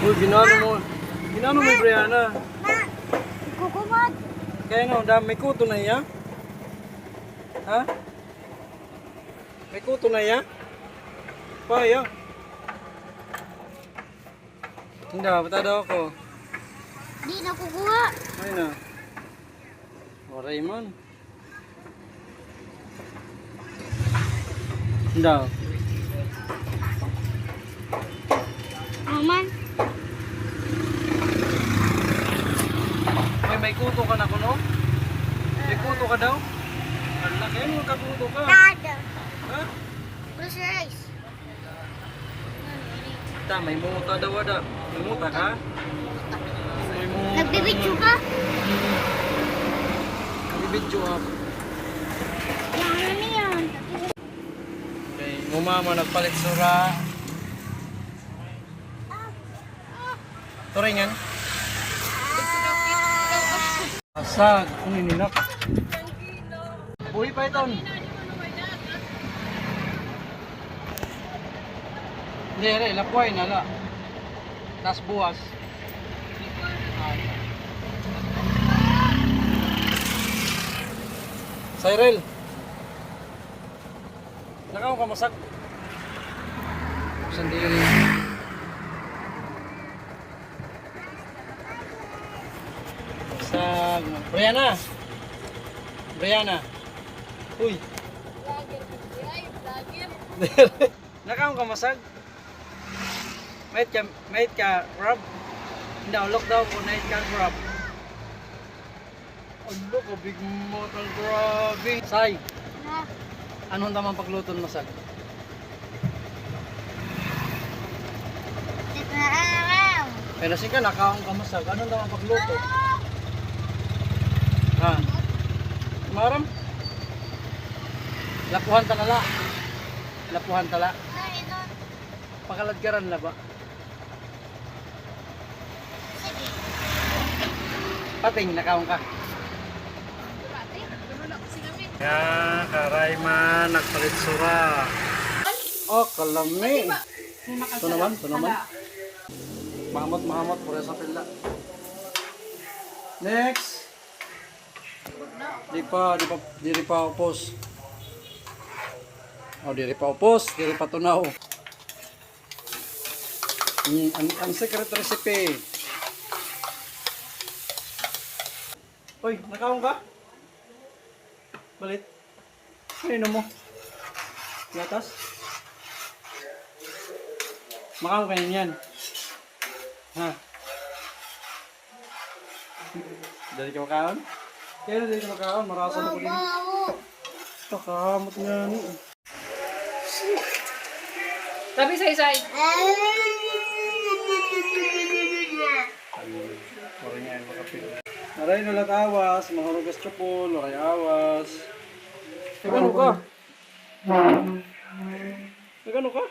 Uy, ginano mo. Ginano mo, Brianna. Kukumot. Kaya nga, may kuto na iya? Ha? May kuto na iya? Pa, iya? Hindi, bata daw ako. Di na kukuha. Ay na. O, Raymond. Hindi. Maman. May kuto ka na kuno? May kuto ka daw? Ala, kaya mo kakuto ka. Dada. Ha? Bruce rice. Ta, may muta daw ada. May muta ka? May muta. Nagbibidyo ka? Nagbibidyo ka. Yan, ano yan? Okay, umama nagpalit sura. Turingan. Asag, ano nilak? Buhi pa ito. Hindi, lapuay na la. Tas buwas. Cyril. Nakaw ka masak. Sandiri. Sag. Brianna. Brianna. Uy. Nakaw ka masag. Mait ka, Rob. Hindi, look daw ko, night ka, Rob. Ano ka, big motor, grabe. Say, Na. anong tamang pagluto ng masag? Titnaaw. Pero sige, nakaong ka masag. Anong tamang pagluto? Ha? Maram? Lapuhan talala. Lapuhan tala. Na, ito. Pakaladgaran na ba? Sige. Pating, nakaong ka. Ya, karayman, nagpalit sura. Oh, kalami. Ito naman, ito naman. Mahamot, pura sa pila. Next. Di pa upos. Oh, di pa upos, di pa tunaw. Ang secret recipe. Uy, nakaong ka? Balit. Ano mo? Gatas? Makaw kayo yan. Ha? Dali ka makaon? Kaya na dali ka makaon. Marasan ako din. Pakamot nga ni. Sabi sa isay. Puro niya yung makapil. Naray nalat awas. Mahurugas chupol. Naray awas. Nagano ka? Nagano ka?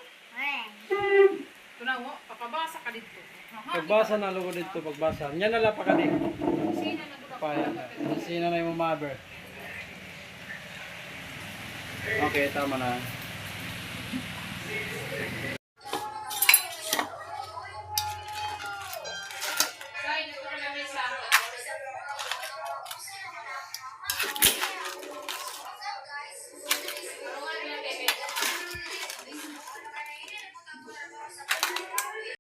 Tunaw mo, papabasa ka dito. Pagbasa na lugo dito. Pagbasa. Yan nala pa ka din. Sina na duka. Paya na. Sino na yung mamaber? Okay, tama na.